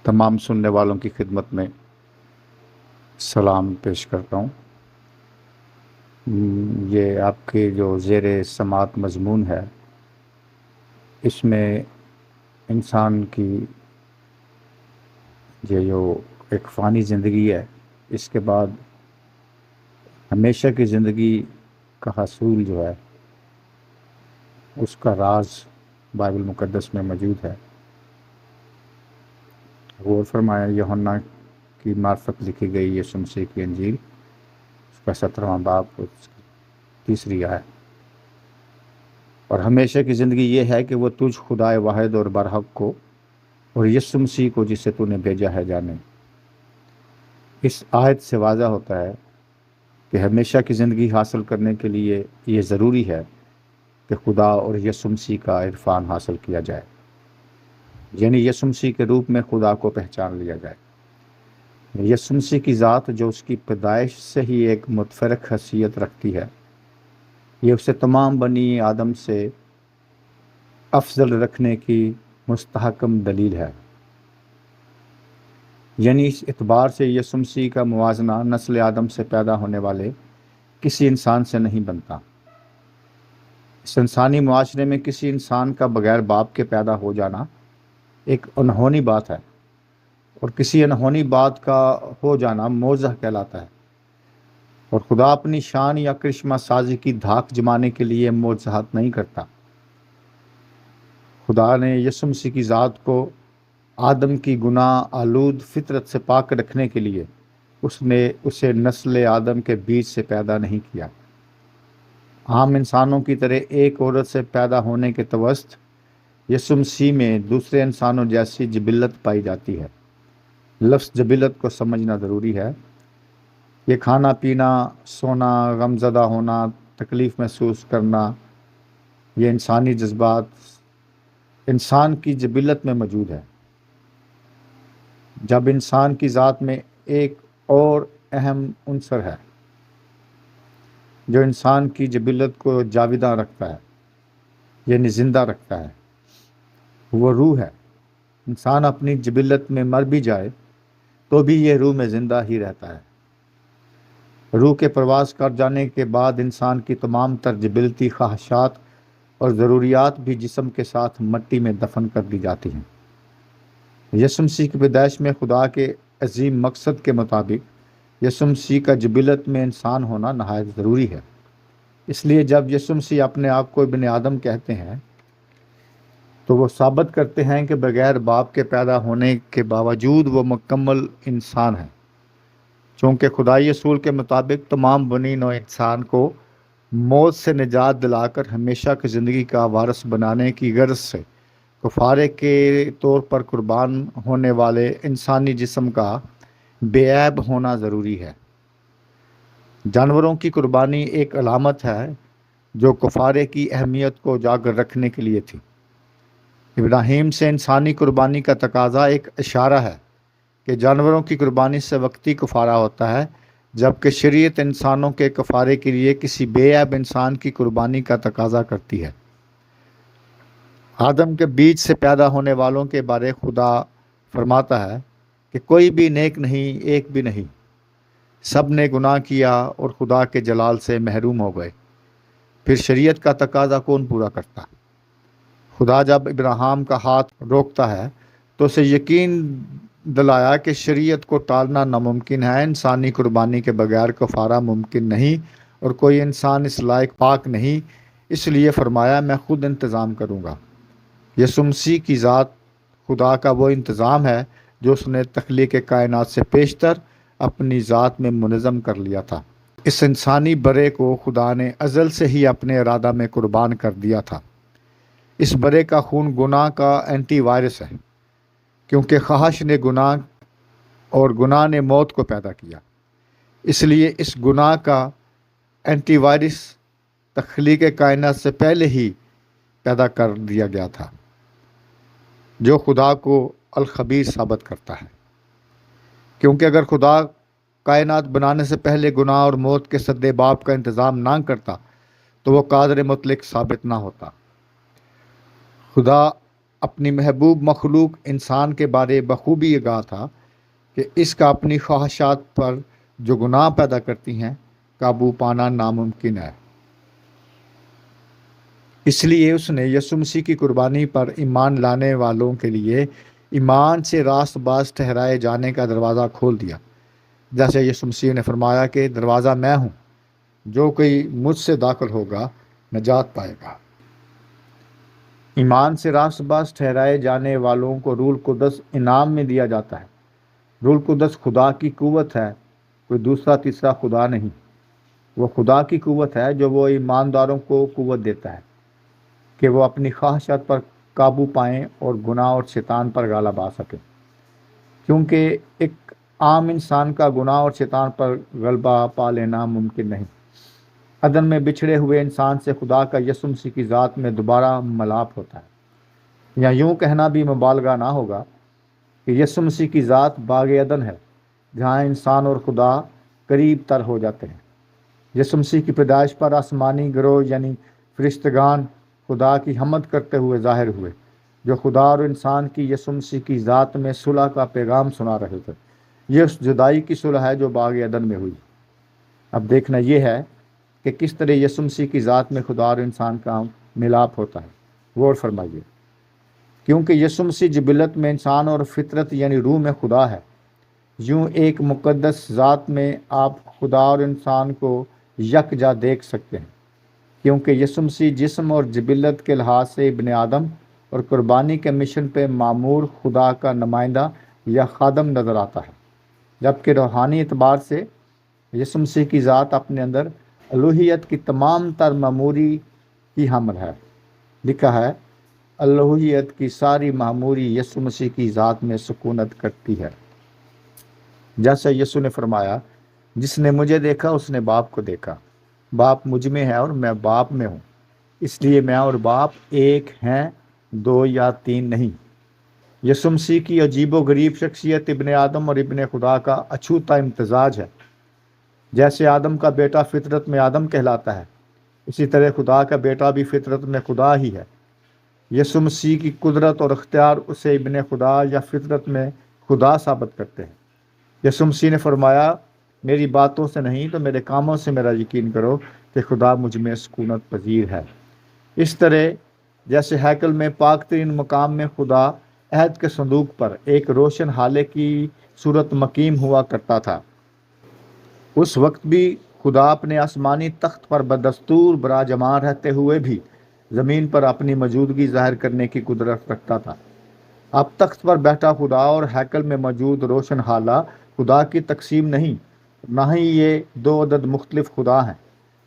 تمام سننے والوں کی خدمت میں سلام پیش کرتا ہوں۔ یہ آپ کے جو زیر سماعت مضمون ہے، اس میں انسان کی یہ جو ایک فانی زندگی ہے، اس کے بعد ہمیشہ کی زندگی کا حصول جو ہے، اس کا راز بائبل مقدس میں موجود ہے۔ غور فرمایا یوحنا کی معرفت لکھی گئی یسوع مسیح کی انجیل، اس کا 17واں باب، اس کی 3 آیت۔ اور ہمیشہ کی زندگی یہ ہے کہ وہ تجھ خدائے واحد اور برحق کو اور یسوع مسیح کو جسے تو نے بھیجا ہے جانے۔ اس آیت سے واضح ہوتا ہے کہ ہمیشہ کی زندگی حاصل کرنے کے لیے یہ ضروری ہے کہ خدا اور یسوع مسیح کا عرفان حاصل کیا جائے، یعنی یسوع مسیح کے روپ میں خدا کو پہچان لیا جائے۔ یسوع مسیح کی ذات جو اس کی پیدائش سے ہی ایک متفرق حیثیت رکھتی ہے، یہ اسے تمام بنی آدم سے افضل رکھنے کی مستحکم دلیل ہے۔ یعنی اس اعتبار سے یسوع مسیح کا موازنہ نسل آدم سے پیدا ہونے والے کسی انسان سے نہیں بنتا۔ اس انسانی معاشرے میں کسی انسان کا بغیر باپ کے پیدا ہو جانا ایک انہونی بات ہے، اور کسی انہونی بات کا ہو جانا معجزہ کہلاتا ہے۔ اور خدا اپنی شان یا کرشمہ سازی کی دھاک جمانے کے لیے معجزات نہیں کرتا۔ خدا نے یسوع مسیح کی ذات کو آدم کی گناہ آلود فطرت سے پاک رکھنے کے لیے اس نے اسے نسل آدم کے بیچ سے پیدا نہیں کیا۔ عام انسانوں کی طرح ایک عورت سے پیدا ہونے کے توسط یسوع مسیح میں دوسرے انسانوں جیسی جبلت پائی جاتی ہے۔ لفظ جبلت کو سمجھنا ضروری ہے۔ یہ کھانا پینا، سونا، غمزدہ ہونا، تکلیف محسوس کرنا، یہ انسانی جذبات انسان کی جبلت میں موجود ہے۔ جب انسان کی ذات میں ایک اور اہم عنصر ہے جو انسان کی جبلت کو جاویداں رکھتا ہے، یعنی زندہ رکھتا ہے، وہ روح ہے۔ انسان اپنی جبلت میں مر بھی جائے تو بھی یہ روح میں زندہ ہی رہتا ہے۔ روح کے پرواز کر جانے کے بعد انسان کی تمام تر جبلتی خواہشات اور ضروریات بھی جسم کے ساتھ مٹی میں دفن کر دی جاتی ہیں۔ یسوع مسیح کی پیدائش میں خدا کے عظیم مقصد کے مطابق یسوع مسیح کا جبلت میں انسان ہونا نہایت ضروری ہے۔ اس لیے جب یسوع مسیح اپنے آپ کو ابن آدم کہتے ہیں تو وہ ثابت کرتے ہیں کہ بغیر باپ کے پیدا ہونے کے باوجود وہ مکمل انسان ہیں، چونکہ خدائی اصول کے مطابق تمام بنی نوع انسان کو موت سے نجات دلا کر ہمیشہ کی زندگی کا وارث بنانے کی غرض سے کفارے کے طور پر قربان ہونے والے انسانی جسم کا بے عیب ہونا ضروری ہے۔ جانوروں کی قربانی ایک علامت ہے جو کفارے کی اہمیت کو اجاگر رکھنے کے لیے تھی۔ ابراہیم سے انسانی قربانی کا تقاضا ایک اشارہ ہے کہ جانوروں کی قربانی سے وقتی کفارہ ہوتا ہے، جبکہ شریعت انسانوں کے کفارے کے لیے کسی بے عیب انسان کی قربانی کا تقاضا کرتی ہے۔ آدم کے بیچ سے پیدا ہونے والوں کے بارے خدا فرماتا ہے کہ کوئی بھی نیک نہیں، ایک بھی نہیں، سب نے گناہ کیا اور خدا کے جلال سے محروم ہو گئے۔ پھر شریعت کا تقاضا کون پورا کرتا؟ خدا جب ابراہیم کا ہاتھ روکتا ہے تو اسے یقین دلایا کہ شریعت کو ٹالنا ناممکن ہے، انسانی قربانی کے بغیر کفارہ ممکن نہیں، اور کوئی انسان اس لائق پاک نہیں، اس لیے فرمایا میں خود انتظام کروں گا۔ یسوع مسیح کی ذات خدا کا وہ انتظام ہے جو اس نے تخلیق کائنات سے پیشتر اپنی ذات میں منظم کر لیا تھا۔ اس انسانی برے کو خدا نے ازل سے ہی اپنے ارادہ میں قربان کر دیا تھا۔ اس برے کا خون گناہ کا اینٹی وائرس ہے، کیونکہ خواہش نے گناہ اور گناہ نے موت کو پیدا کیا۔ اس لیے اس گناہ کا اینٹی وائرس تخلیق کائنات سے پہلے ہی پیدا کر دیا گیا تھا، جو خدا کو الخبیر ثابت کرتا ہے۔ کیونکہ اگر خدا کائنات بنانے سے پہلے گناہ اور موت کے سد باب کا انتظام نہ کرتا تو وہ قادر مطلق ثابت نہ ہوتا۔ خدا اپنی محبوب مخلوق انسان کے بارے بخوبی آگاہ تھا کہ اس کا اپنی خواہشات پر جو گناہ پیدا کرتی ہیں قابو پانا ناممکن ہے۔ اس لیے اس نے یسوع مسیح کی قربانی پر ایمان لانے والوں کے لیے ایمان سے راست باز ٹھہرائے جانے کا دروازہ کھول دیا، جیسے یسوع مسیح نے فرمایا کہ دروازہ میں ہوں، جو کوئی مجھ سے داخل ہوگا نجات پائے گا۔ ایمان سے راست باز ٹھہرائے جانے والوں کو روح القدس انعام میں دیا جاتا ہے۔ روح القدس خدا کی قوت ہے، کوئی دوسرا تیسرا خدا نہیں۔ وہ خدا کی قوت ہے جو وہ ایمانداروں کو قوت دیتا ہے کہ وہ اپنی خواہشات پر قابو پائیں اور گناہ اور شیطان پر غالب آ سکیں، کیونکہ ایک عام انسان کا گناہ اور شیطان پر غلبہ پا لینا ممکن نہیں۔ عدن میں بچھڑے ہوئے انسان سے خدا کا یسوع مسیح کی ذات میں دوبارہ ملاپ ہوتا ہے، یا یوں کہنا بھی مبالغہ نہ ہوگا کہ یسوع مسیح کی ذات باغ عدن ہے، جہاں انسان اور خدا قریب تر ہو جاتے ہیں۔ یسوع مسیح کی پیدائش پر آسمانی گروہ یعنی فرشتگان خدا کی حمد کرتے ہوئے ظاہر ہوئے، جو خدا اور انسان کی یسوع مسیح کی ذات میں صلح کا پیغام سنا رہے تھے۔ یہ اس جدائی کی صلح ہے جو باغ عدن میں ہوئی۔ اب دیکھنا یہ ہے کہ کس طرح یسوع مسیح کی ذات میں خدا اور انسان کا ملاپ ہوتا ہے۔ غور فرمائیے، کیونکہ یسوع مسیح جبلت میں انسان اور فطرت یعنی روح میں خدا ہے، یوں ایک مقدس ذات میں آپ خدا اور انسان کو یکجا دیکھ سکتے ہیں، کیونکہ یسوع مسیح جسم اور جبلت کے لحاظ سے ابن آدم اور قربانی کے مشن پہ معمور خدا کا نمائندہ یا خادم نظر آتا ہے، جبکہ روحانی اعتبار سے یسوع مسیح کی ذات اپنے اندر الوہیت کی تمام تر معموری کی حامل ہے۔ لکھا ہے، الوہیت کی ساری معموری یسوع مسیح کی ذات میں سکونت کرتی ہے۔ جیسا یسوع نے فرمایا، جس نے مجھے دیکھا اس نے باپ کو دیکھا، باپ مجھ میں ہے اور میں باپ میں ہوں، اس لیے میں اور باپ ایک ہیں، دو یا تین نہیں۔ یسوع مسیح کی عجیب و غریب شخصیت ابن آدم اور ابن خدا کا اچھوتا امتزاج ہے۔ جیسے آدم کا بیٹا فطرت میں آدم کہلاتا ہے، اسی طرح خدا کا بیٹا بھی فطرت میں خدا ہی ہے۔ یسوع مسیح کی قدرت اور اختیار اسے ابن خدا یا فطرت میں خدا ثابت کرتے ہیں۔ یسوع مسیح نے فرمایا، میری باتوں سے نہیں تو میرے کاموں سے میرا یقین کرو کہ خدا مجھ میں سکونت پذیر ہے۔ اس طرح جیسے ہیکل میں پاک ترین مقام میں خدا عہد کے صندوق پر ایک روشن ہالے کی صورت مقیم ہوا کرتا تھا، اس وقت بھی خدا اپنے آسمانی تخت پر بدستور براجمان رہتے ہوئے بھی زمین پر اپنی موجودگی ظاہر کرنے کی قدرت رکھتا تھا۔ اب تخت پر بیٹھا خدا اور ہیکل میں موجود روشن حالہ خدا کی تقسیم نہیں، نہ ہی یہ دو عدد مختلف خدا ہیں،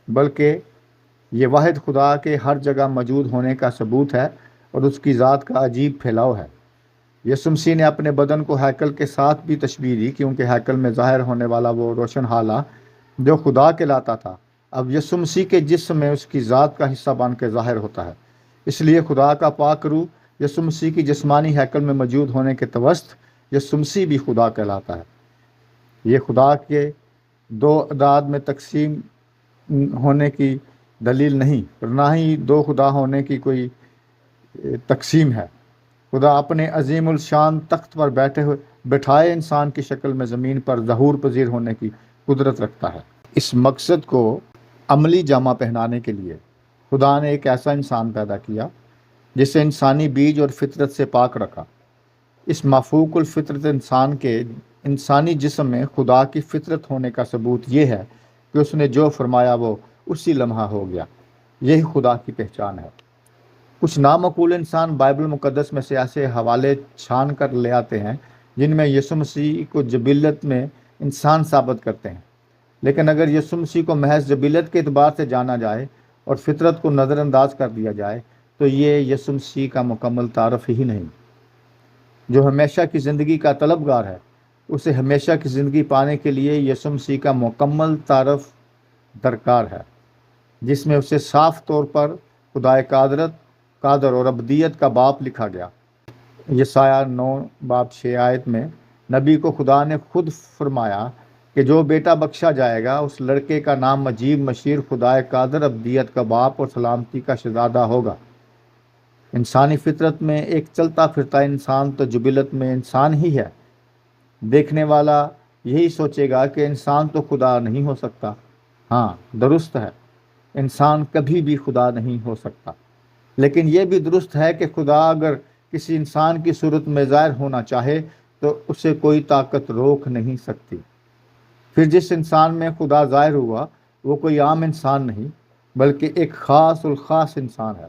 بلکہ یہ واحد خدا کے ہر جگہ موجود ہونے کا ثبوت ہے اور اس کی ذات کا عجیب پھیلاؤ ہے۔ یسوع مسیح نے اپنے بدن کو ہیکل کے ساتھ بھی تشبیہ دی، کیونکہ ہیکل میں ظاہر ہونے والا وہ روشن حالہ جو خدا کہلاتا تھا اب یسوع مسیح کے جسم میں اس کی ذات کا حصہ بن کے ظاہر ہوتا ہے۔ اس لیے خدا کا پاک روح یسوع مسیح کی جسمانی ہیکل میں موجود ہونے کے توسط یسوع مسیح بھی خدا کہلاتا ہے۔ یہ خدا کے دو اعداد میں تقسیم ہونے کی دلیل نہیں، اور نہ ہی دو خدا ہونے کی کوئی تقسیم ہے۔ خدا اپنے عظیم الشان تخت پر بٹھائے انسان کی شکل میں زمین پر ظہور پذیر ہونے کی قدرت رکھتا ہے۔ اس مقصد کو عملی جامہ پہنانے کے لیے خدا نے ایک ایسا انسان پیدا کیا جسے انسانی بیج اور فطرت سے پاک رکھا۔ اس مافوق الفطرت انسان کے انسانی جسم میں خدا کی فطرت ہونے کا ثبوت یہ ہے کہ اس نے جو فرمایا وہ اسی لمحہ ہو گیا۔ یہی خدا کی پہچان ہے۔ کچھ نامعقول انسان بائبل مقدس میں سے ایسے حوالے چھان کر لے آتے ہیں جن میں یسوع مسیح کو جبلت میں انسان ثابت کرتے ہیں، لیکن اگر یسوع مسیح کو محض جبلت کے اعتبار سے جانا جائے اور فطرت کو نظر انداز کر دیا جائے تو یہ یسوع مسیح کا مکمل تعارف ہی نہیں۔ جو ہمیشہ کی زندگی کا طلبگار ہے، اسے ہمیشہ کی زندگی پانے کے لیے یسوع مسیح کا مکمل تعارف درکار ہے، جس میں اسے صاف طور پر خدائے قادر اور ابدیت کا باپ لکھا گیا۔ یسایہ 9:6 میں نبی کو خدا نے خود فرمایا کہ جو بیٹا بخشا جائے گا اس لڑکے کا نام عجیب مشیر خدائے قادر ابدیت کا باپ اور سلامتی کا شہزادہ ہوگا۔ انسانی فطرت میں ایک چلتا پھرتا انسان تو جبلت میں انسان ہی ہے۔ دیکھنے والا یہی سوچے گا کہ انسان تو خدا نہیں ہو سکتا۔ ہاں، درست ہے، انسان کبھی بھی خدا نہیں ہو سکتا، لیکن یہ بھی درست ہے کہ خدا اگر کسی انسان کی صورت میں ظاہر ہونا چاہے تو اسے کوئی طاقت روک نہیں سکتی۔ پھر جس انسان میں خدا ظاہر ہوا وہ کوئی عام انسان نہیں بلکہ ایک خاص الخاص انسان ہے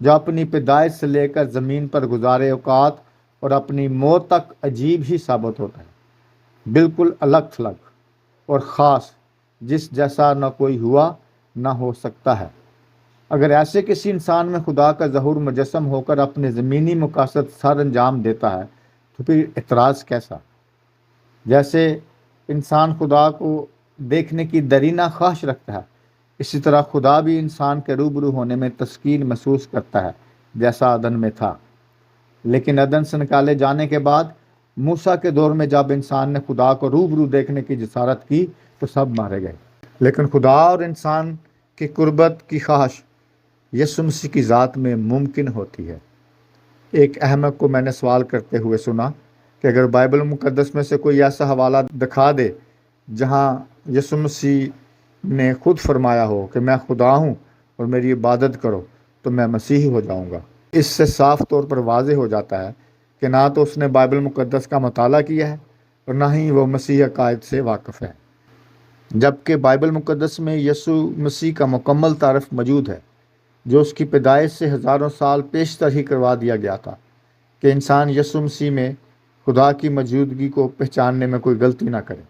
جو اپنی پیدائش سے لے کر زمین پر گزارے اوقات اور اپنی موت تک عجیب ہی ثابت ہوتا ہے، بالکل الگ تھلگ اور خاص، جس جیسا نہ کوئی ہوا نہ ہو سکتا ہے۔ اگر ایسے کسی انسان میں خدا کا ظہور مجسم ہو کر اپنے زمینی مقاصد سر انجام دیتا ہے تو پھر اعتراض کیسا؟ جیسے انسان خدا کو دیکھنے کی درینہ خواہش رکھتا ہے، اسی طرح خدا بھی انسان کے روبرو ہونے میں تسکین محسوس کرتا ہے جیسا عدن میں تھا۔ لیکن عدن سے نکالے جانے کے بعد موسیٰ کے دور میں جب انسان نے خدا کو روبرو دیکھنے کی جسارت کی تو سب مارے گئے۔ لیکن خدا اور انسان کی قربت کی خواہش یسوع مسیح کی ذات میں ممکن ہوتی ہے۔ ایک احمق کو میں نے سوال کرتے ہوئے سنا کہ اگر بائبل مقدس میں سے کوئی ایسا حوالہ دکھا دے جہاں یسوع مسیح نے خود فرمایا ہو کہ میں خدا ہوں اور میری عبادت کرو تو میں مسیحی ہو جاؤں گا۔ اس سے صاف طور پر واضح ہو جاتا ہے کہ نہ تو اس نے بائبل مقدس کا مطالعہ کیا ہے اور نہ ہی وہ مسیح عقائد سے واقف ہے، جبکہ بائبل مقدس میں یسوع مسیح کا مکمل تعارف موجود ہے جو اس کی پیدائش سے ہزاروں سال پیشتر ہی کروا دیا گیا تھا کہ انسان یسوع مسیح میں خدا کی موجودگی کو پہچاننے میں کوئی غلطی نہ کرے۔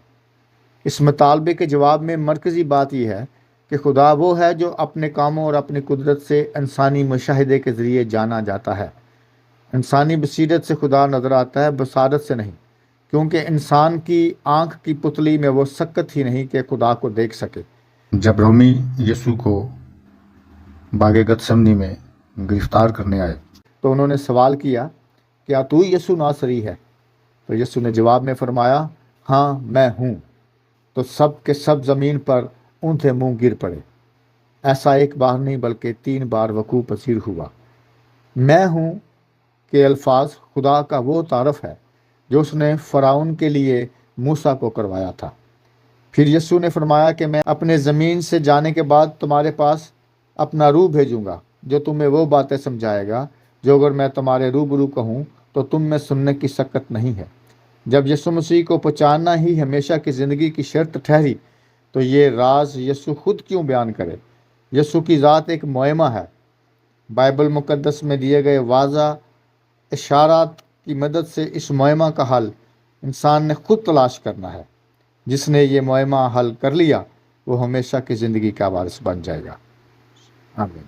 اس مطالبے کے جواب میں مرکزی بات یہ ہے کہ خدا وہ ہے جو اپنے کاموں اور اپنی قدرت سے انسانی مشاہدے کے ذریعے جانا جاتا ہے۔ انسانی بصیرت سے خدا نظر آتا ہے، بصارت سے نہیں، کیونکہ انسان کی آنکھ کی پتلی میں وہ سکت ہی نہیں کہ خدا کو دیکھ سکے۔ جب رومی یسوع کو باغ گتسمنی میں گرفتار کرنے آئے تو انہوں نے سوال کیا، کیا تو یسوع ناصری ہے؟ تو یسوع نے جواب میں فرمایا، ہاں میں ہوں۔ تو سب کے سب زمین پر اونھے منہ گر پڑے۔ ایسا ایک بار نہیں بلکہ 3 بار وقوع پذیر ہوا۔ میں ہوں کے الفاظ خدا کا وہ تعارف ہے جو اس نے فرعون کے لیے موسیٰ کو کروایا تھا۔ پھر یسوع نے فرمایا کہ میں اپنے زمین سے جانے کے بعد تمہارے پاس اپنا روح بھیجوں گا جو تمہیں وہ باتیں سمجھائے گا جو اگر میں تمہارے روبرو کہوں تو تم میں سننے کی سکت نہیں ہے۔ جب یسوع مسیح کو پہچاننا ہی ہمیشہ کی زندگی کی شرط ٹھہری تو یہ راز یسوع خود کیوں بیان کرے؟ یسوع کی ذات ایک معمہ ہے۔ بائبل مقدس میں دیے گئے واضح اشارات کی مدد سے اس معمہ کا حل انسان نے خود تلاش کرنا ہے۔ جس نے یہ معمہ حل کر لیا وہ ہمیشہ کی زندگی کا وارث بن جائے گا۔ آمین۔